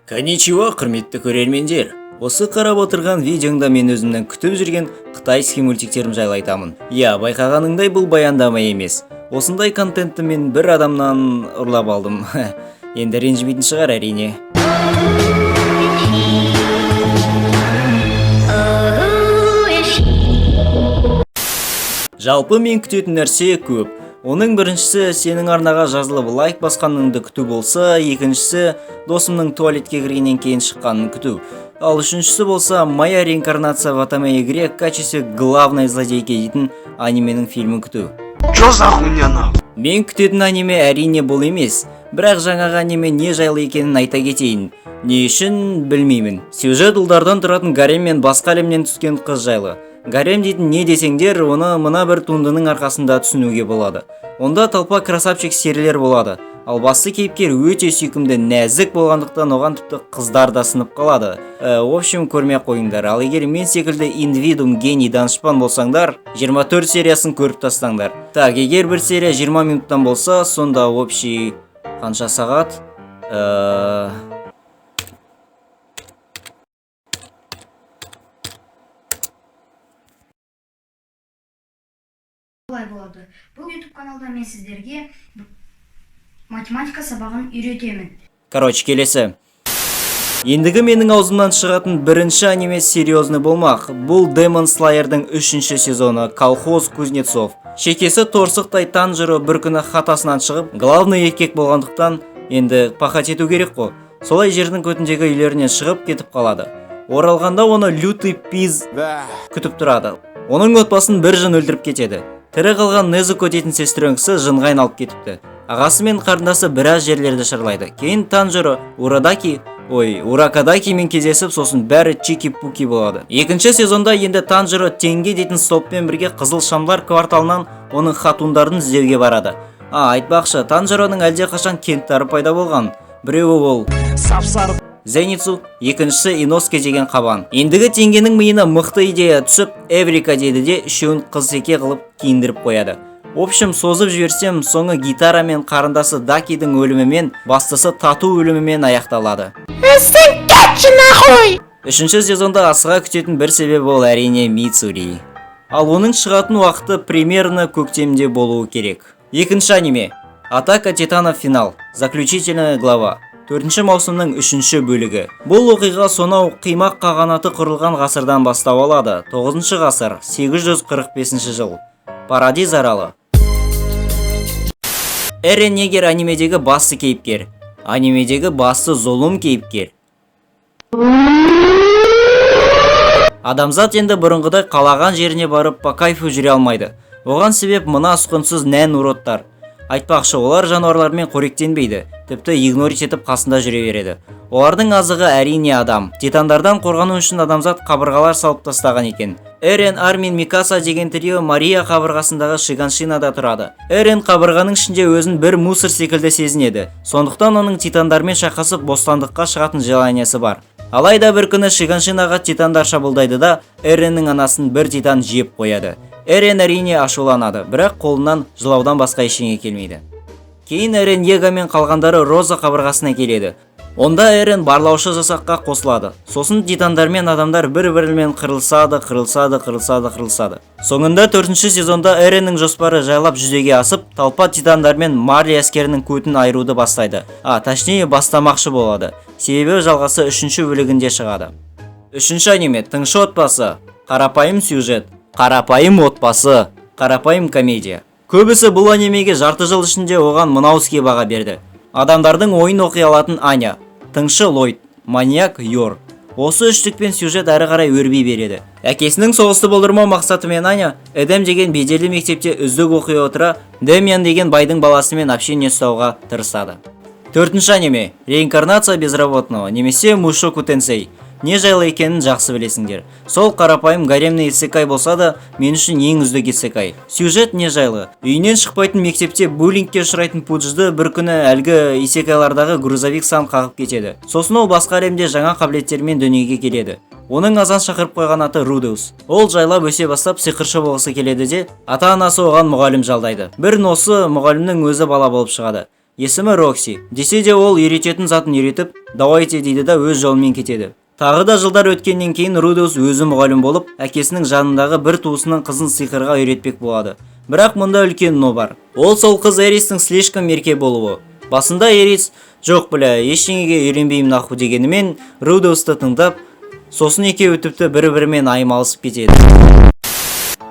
Конничева, құрметті көрермендер. Осы қарап отырған видеоңда мен өзімнің күтіп жүрген қытайский мультиктерім жайлы айтамын. Я, байқағаныңдай бұл баяндама емес. Осындай контентті мен бір адамнан ұрлап алдым. Енді ренжімейтін шығар әрине. Жалпы мен күтетін нәрсе көп. Оның біріншісі сенің арнаға жазылып лайк басқаныңды күту болса, екіншісі досымның туалетке кіргеннен кейін шыққанын күту. Ал үшіншісі болса «Моя реинкарнация в этом игре в качестве главной злодейки» дейтін анименің фильмін күту. Чё за хуйня нахуй? Мен күтетін аниме әрине бұл емес, бірақ жаңағы аниме не жайлы екенін айта кетейін. Не үшін білмеймін. Сюжет ұлдардан тұратын гарем мен басқа әлемнен түскен қыз жайлы. Гарем дейтін не десеңдер, оны мына бір туындының арқасында түсінуге болады. Онда толпа красавчик серілер болады. Ал басты кейіпкер өте сүйкімді, нәзік болғандықтан оған тіпті қыздар да сынып қалады. В общем, көрмей қойыңдар. Ал егер мен секілді индивидум, гений, данышпан болсаңдар, 24 сериясын көріп тастаңдар. Так, егер бір серия 20 минуттан болса, сонда общий қанша сағат? Олай болады. Бұл YouTube каналда мен сіздерге математика сабағын үйретемін. Короче, келесі. Ендігі менің аузымнан шығатын бірінші аниме серьезный болмақ. Бұл Demon Slayer'дің 3-ші сезоны «Колхоз Кузнецов». Шекесі торсықтай Танжиро бір күні хатасынан шығып, главный еркек болғандықтан енді пахат ету керек қой. Солай жердің көтіндегі үйлерінен шығып кетіп қалады. Оралғанда оны лютый пиз күтіп тұрады. Оның отбасын бір жын өлтіріп кетеді. Тірі қалған Незуко дейтін сестренкісі жынға айналып кетіпті. Ағасы мен қарындасы біраз жерлерді шарлайды. Кейін Танжиро Уракадакимен кездесіп, сосын бәрі чики-пуки болады. Екінші сезонда енді Танжиро Тенге дейтін стоппен бірге Қызыл Шамдар кварталынан оның хатундарын іздеуге барады. Айтпақшы, Танжироның әлде қашан кенттары пайда болған. Біреуі ол Сапсары Зеницу, екіншісі Иноске деген қабан. Ендігі Тенгенің миына мықты идея түсіп, Эврика дейді де үшеуін қызсеке қылып киіндіріп қояды. В общем, созып жіберсем, соңы гитара мен қарындасы Дакидің өлімімен, бастысы Тату өлімімен аяқталады. Үшінші сезонда асыға күтетін бір себебі ол әрине Мицури. Ал оның шығатын уақыты примерно көктемде болуы керек. Екінші аниме Атака Титанов финал. Заключительная глава. 4-ші маусымның 3-ші бөлігі. Бұл оқиға сонау қимақ қағанаты құрылған ғасырдан бастау алады. 9-ші ғасыр, 845 жыл. Парадиз аралы. Эрен Негер анимедегі басты кейіпкер. Анимедегі басты зұлым кейіпкер. Адамзат енді бұрынғыдай қалаған жеріне барып по кайфу жүре алмайды. Оған себеп мына ұсқынсыз нән уроттар. Айтпақшы, олар жануарлармен қоректенбейді, тіпті игнорить етіп қасында жүре береді. Олардың азығы әрине адам. Титандардан қорғану үшін адамзат қабырғалар салып тастаған екен. Эрен, Армин, Микаса деген трио Мария қабырғасындағы Шиганшинада тұрады. Эрен қабырғаның ішінде өзін бір мусор секілді сезінеді. Сондықтан оның титандармен шайқасып бостандыққа шығатын желаниясы бар. Алайда бір күні Шиганшинаға титандар шабуылдайды да Эреннің анасын бір титан жеп қояды. Эрен әрине ашуланады, бірақ қолынан жылаудан басқа ештеңе келмейді. Кейін Эрен Ега мен қалғандары Роза қабырғасына келеді. Онда Эрен барлаушы жасаққа қосылады. Сосын титандар мен адамдар бір-бірімен қырылсады. Соңында 4-ші сезонда Эреннің жоспары жайлап жүзеге асып, толпа титандар мен Марли әскерінің көтін айыруды бастайды. Точнее, бастамақшы болады. Себебі жалғасы 3-ші бөлігінде шығады. 3-ші аниме Тыңшы отбасы. Қарапайым сюжет. Қарапайым отбасы, қарапайым комедия. Көбісі бұл анимеге жарты жыл ішінде оған мынауыске баға берді. Адамдардың ойын оқи алатын Аня, Тыңшы Лойд, маньяк Йор. Осы үштікпен сюжет әрі қарай өрбей береді. Әкесінің соғысты болдырмау мақсатымен Аня, Эдем деген беделді мектепте үздік оқи отыра, Демьян деген байдың баласымен общение ұстауға тырысады. 4-ші аниме Реинкарнация безработного, немесе Мушоку Тенсей. Не жайлы екенін жақсы білесіңдер. Сол қарапайым гаремный исекай болса да, мен үшін ең үздік исекай. Сюжет не жайлы. Үйінен шықпайтын мектепте буллингке ұшырайтын Пуджды бір күні әлгі исекайлардағы грузовик сан қағып кетеді. Сосын ол басқа әлемде жаңа қабілеттермен дүниеге келеді. Оның азан шақырып қойған аты Рудеус. Ол жайлап өсе бастап сиқыршы болғысы келеді де, ата-анасы оған мұғалім жалдайды. Бір носы мұғалімнің өзі бала болып шығады. Есімі Рокси. Десе де ол үйрететін затын үйретіп, давайте дейді да өз жолымен кетеді. Тағы да жылдар өткеннен кейін Рудеус өзі мұғалім болып, әкесінің жанындағы бір туысының қызын сиқырға үйретпек болады. Бірақ мұнда үлкен но бар. Ол сол қыз Эристің слишком мерке болуы. Басында Эрис жоқ бля, ештеңеге үйренбеймін наху дегенімен Рудеусты тыңдап, сосын екеуі тіпті бір-бірімен аймалысып кетеді.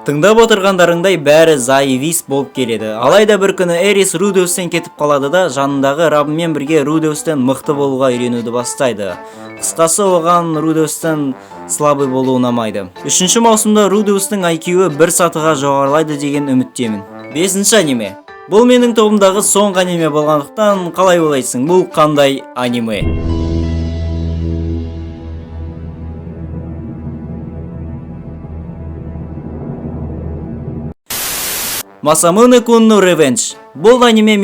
Тыңдап отырғандарыңдай бәрі зайвис болып келеді. Алайда бір күні Эрис Рудеустен кетіп қалады да жанындағы рабымен бірге Рудеустен мықты болуға үйренуді бастайды. Қысқасы оған Рудеустен слабый болу ұнамайды. 3-ші маусымда Рудеустың IQ-і 1 сатыға жоғарылайды деген үміттемін. 5-ші аниме. Бұл менің тобымдағы соңғы аниме болғандықтан қалай ойлайсың, бұл қандай аниме? Масамуне Кунну Ревенж. Бұл аниме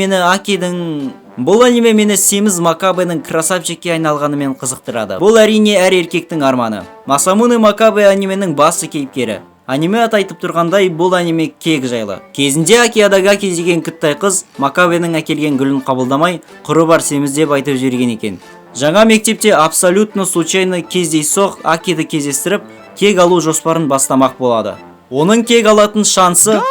мені Семіз Макабеның красавчикке айналғанымен қызықтырады. Бұл әрине әр еркектің арманы. Масамуне Макабе анименің басты кейіпкері. Аниме аты айтып тұрғандай, бұл аниме кек жайлы. Кезінде Аки Адагаки деген күттай қыз Макабенің әкелген гүлін қабылдамай, құры бар Семіз деп айтып жіберген екен. Жаңа мектепте абсолютно случайно кездейсоқ Акиді кездестіріп, кек алу жоспарын бастамақ болады. Оның кек алатын шансы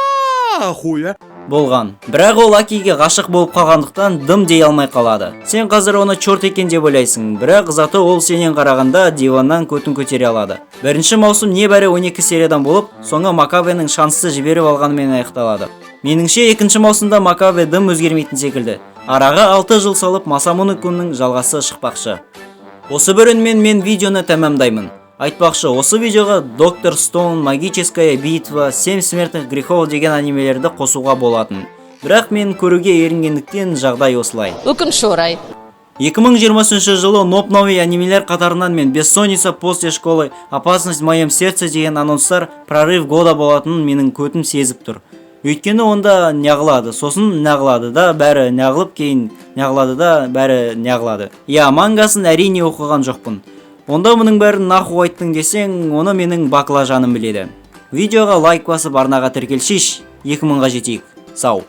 болған. Бірақ ол Акиге ғашық болып қалғандықтан дым дей алмай қалады. Сен қазір оны чорт екен деп ойлайсың, бірақ заты ол сенен қарағанда диваннан көтін көтере алады. 1-ші маусым небәрі 12 сериядан болып, соңы Макабенің шансты жіберіп алғанымен аяқталады. Меніңше 2-ші маусымда Макабе дым өзгермейтін секілді. Араға 6 жыл салып Масамуне Кунның жалғасы шықпақшы. Осы бөліммен мен видеоны тәмамдаймын. Айтпақшы, осы видеоға Доктор Стоун, Магическая битва, 7 смертных грехов деген анимелерді қосуға болатын. Бірақ мен көруге ерінгендіктен жағдай осылай. Өкінішке орай. 2023 жылы новый анимелер қатарынан мен Бессонница после школы, Опасность в моем сердце деген анонстар прорыв года болатынын менің көтім сезіп тұр. Өйткені онда неғылады, сосын неғылады да бәрі неғылып, кейін неғылады да бәрі неғылады. Мангасын әрине оқыған жоқпын. Онда мұның бәрін наху айттың десең, оны менің баклажаным біледі. Видеоға лайк басып арнаға тіркелшиш, 2000-ға жетейік. Сау.